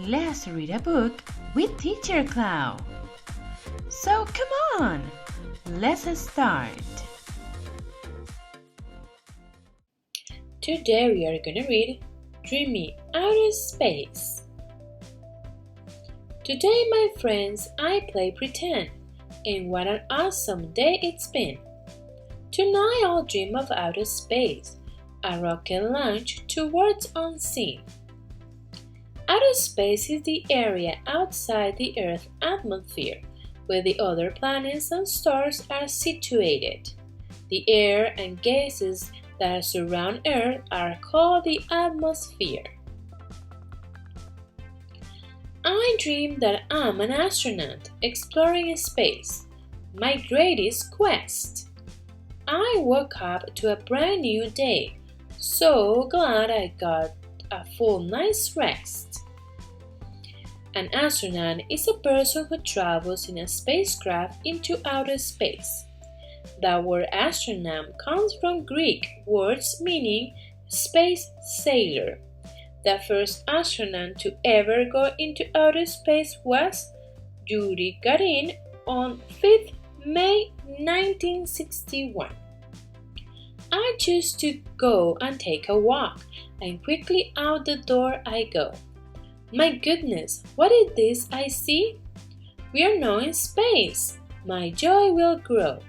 Let's read a book with Teacher Clau. So come on, let's start. Today we are going to read Dreamy Outer Space. Today, my friends, I play pretend, and what an awesome day it's been. Tonight I'll dream of outer space, a rocket launch towards unseen. Outer space is the area outside the Earth's atmosphere, where the other planets and stars are situated. The air and gases that surround Earth are called the atmosphere. I dream that I'm an astronaut exploring space, my greatest quest. I woke up to a brand new day, so glad I got a full night's rest. An astronaut is a person who travels in a spacecraft into outer space. The word astronaut comes from Greek words meaning space sailor. The first astronaut to ever go into outer space was Yuri Gagarin on 5th May 1961. I choose to go and take a walk, and quickly out the door I go. My goodness, what is this I see? We are now in space. My joy will grow.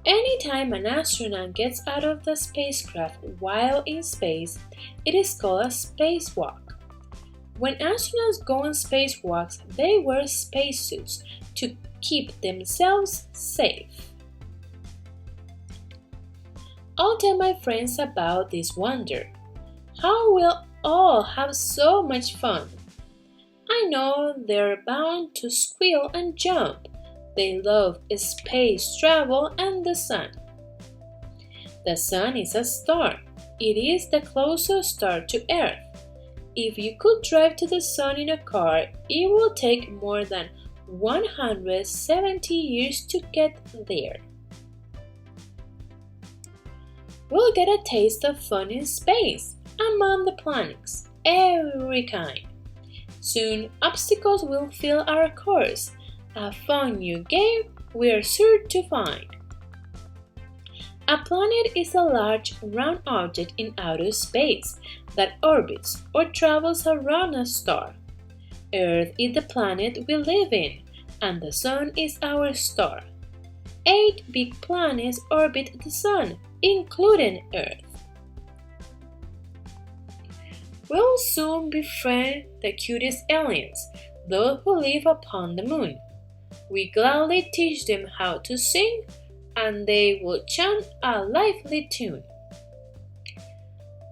Anytime an astronaut gets out of the spacecraft while in space, it is called a spacewalk. When astronauts go on spacewalks, they wear spacesuits to keep themselves safe. I'll tell my friends about this wonder. How we'll all have so much fun. I know they're bound to squeal and jump. They love space travel and the sun. The sun is a star. It is the closest star to Earth. If you could drive to the sun in a car, it will take more than 170 years to get there. We'll get a taste of fun in space, among the planets, every kind. Soon, obstacles will fill our course. A fun new game we're sure to find. A planet is a large, round object in outer space that orbits or travels around a star. Earth is the planet we live in, and the Sun is our star. 8 big planets orbit the Sun, including Earth. We'll soon befriend the cutest aliens, those who live upon the Moon. We gladly teach them how to sing, and they will chant a lively tune.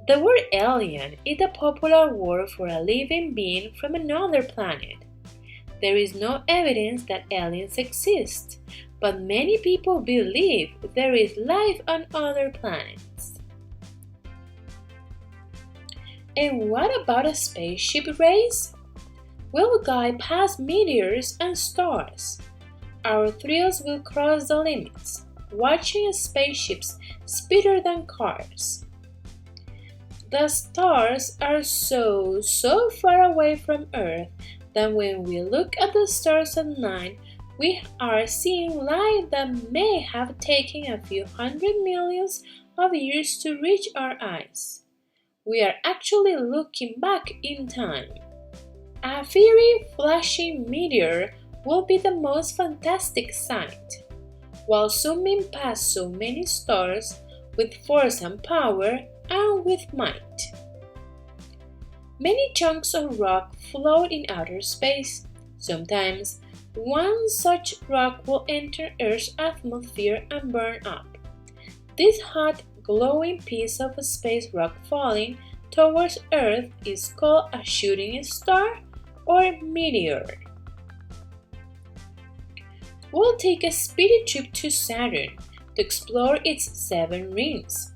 The word alien is a popular word for a living being from another planet. There is no evidence that aliens exist, but many people believe there is life on other planets. And what about a spaceship race? We'll guide past meteors and stars. Our thrills will cross the limits, watching spaceships speedier than cars. The stars are so far away from Earth that when we look at the stars at night, we are seeing light that may have taken a few hundred millions of years to reach our eyes. We are actually looking back in time. A fiery, flashing meteor will be the most fantastic sight. While zooming past so many stars with force and power and with might. Many chunks of rock float in outer space. Sometimes, one such rock will enter Earth's atmosphere and burn up. This hot, glowing piece of space rock falling towards Earth is called a shooting star or meteor. We'll take a speedy trip to Saturn to explore its 7 rings,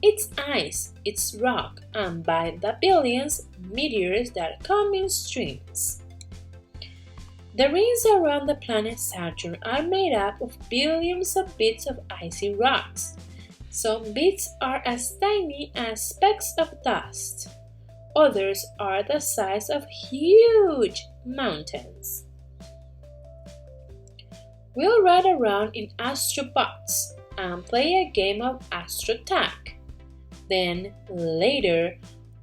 its ice, its rock, and by the billions meteors that come in streams. The rings around the planet Saturn are made up of billions of bits of icy rocks. Some bits are as tiny as specks of dust. Others are the size of huge mountains. We'll ride around in astrobots and play a game of astro tag. Then, later,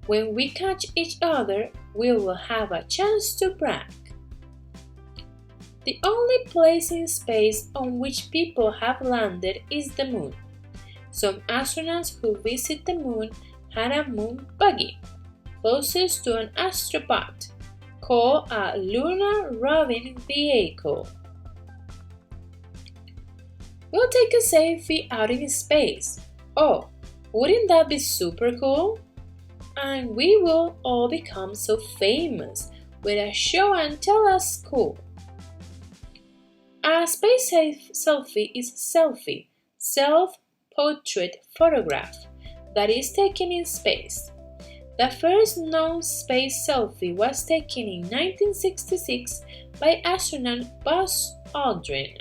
when we catch each other, we will have a chance to brag. The only place in space on which people have landed is the moon. Some astronauts who visit the moon had a moon buggy, closest to an astrobot, called a lunar roving vehicle. We'll take a selfie out in space. Oh, wouldn't that be super cool? And we will all become so famous with a show and tell us school. A space selfie is selfie, self-portrait photograph that is taken in space. The first known space selfie was taken in 1966 by astronaut Buzz Aldrin.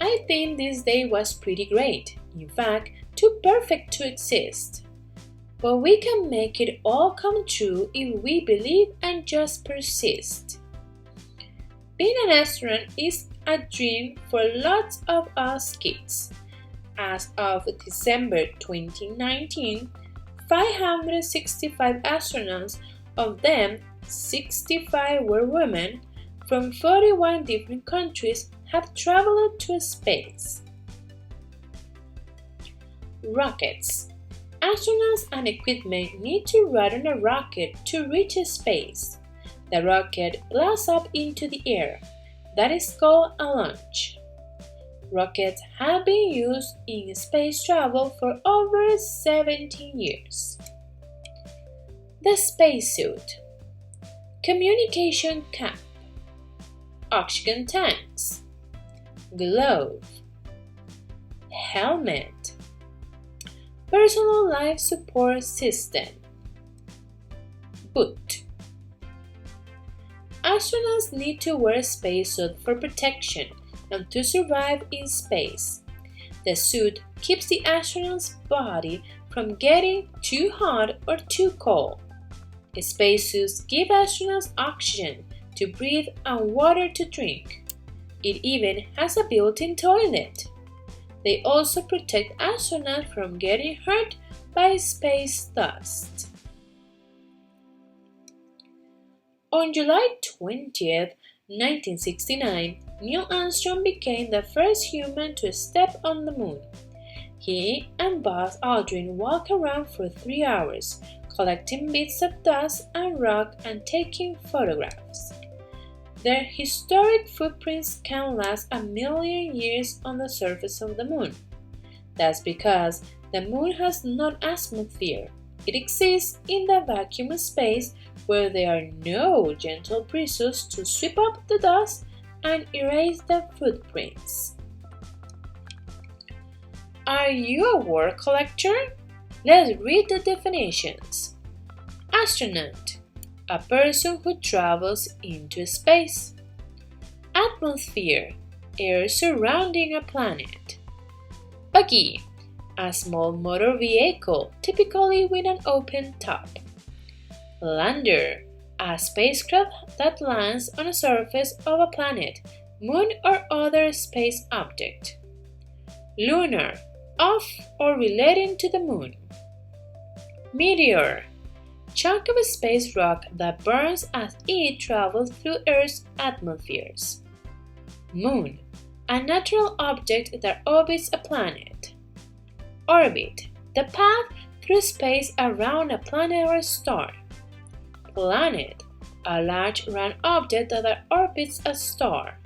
I think this day was pretty great, in fact, too perfect to exist. But we can make it all come true if we believe and just persist. Being an astronaut is a dream for lots of us kids. As of December 2019, 565 astronauts, of them 65 were women, from 41 different countries have traveled to space. Rockets. Astronauts and equipment need to ride on a rocket to reach space. The rocket blasts up into the air. That is called a launch. Rockets have been used in space travel for over 17 years. The spacesuit. Communication cap. Oxygen tanks. Glove. Helmet. Personal life support system. Boot. Astronauts need to wear a spacesuit for protection and to survive in space. The suit keeps the astronaut's body from getting too hot or too cold. Spacesuits give astronauts oxygen to breathe and water to drink. It even has a built-in toilet. They also protect astronauts from getting hurt by space dust. On July 20th, 1969, Neil Armstrong became the first human to step on the moon. He and Buzz Aldrin walked around for 3 hours, collecting bits of dust and rock and taking photographs. Their historic footprints can last 1,000,000 years on the surface of the moon. That's because the moon has no atmosphere. It exists in the vacuum of space where there are no gentle breezes to sweep up the dust and erase the footprints. Are you a word collector? Let's read the definitions. Astronaut, a person who travels into space. Atmosphere, air surrounding a planet. Buggy, a small motor vehicle, typically with an open top. Lander, a spacecraft that lands on the surface of a planet, moon, or other space object. Lunar, of or relating to the moon. Meteor, chunk of space rock that burns as it travels through Earth's atmospheres. Moon, a natural object that orbits a planet. Orbit, the path through space around a planet or star. Planet, a large round object that orbits a star.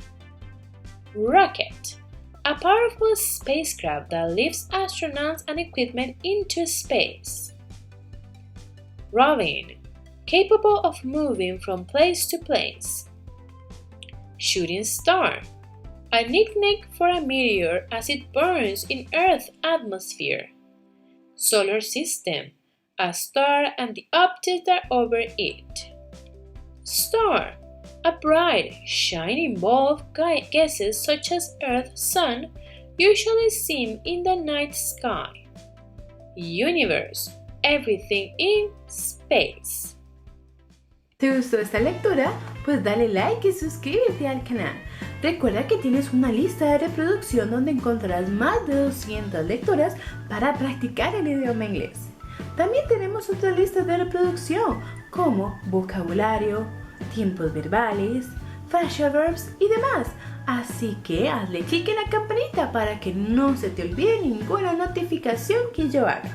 Rocket, a powerful spacecraft that lifts astronauts and equipment into space. Roving, capable of moving from place to place. Shooting star, a nickname for a meteor as it burns in Earth's atmosphere. Solar system, a star and the objects that orbit it. Star, a bright, shining ball of gases such as Earth, Sun, usually seen in the night sky. Universe, everything in space. ¿Te gustó esta lectura? Pues dale like y suscríbete al canal. Recuerda que tienes una lista de reproducción donde encontrarás más de 200 lecturas para practicar el idioma inglés. También tenemos otras listas de reproducción como vocabulario, tiempos verbales, phrasal verbs y demás. Así que hazle clic en la campanita para que no se te olvide ninguna notificación que yo haga.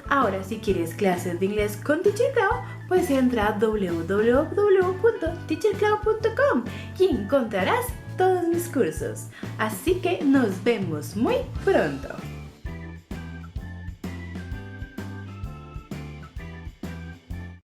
Ahora, si quieres clases de inglés con Teacher Clau, pues entra a www.teacherclau.com y encontrarás todos mis cursos. Así que nos vemos muy pronto.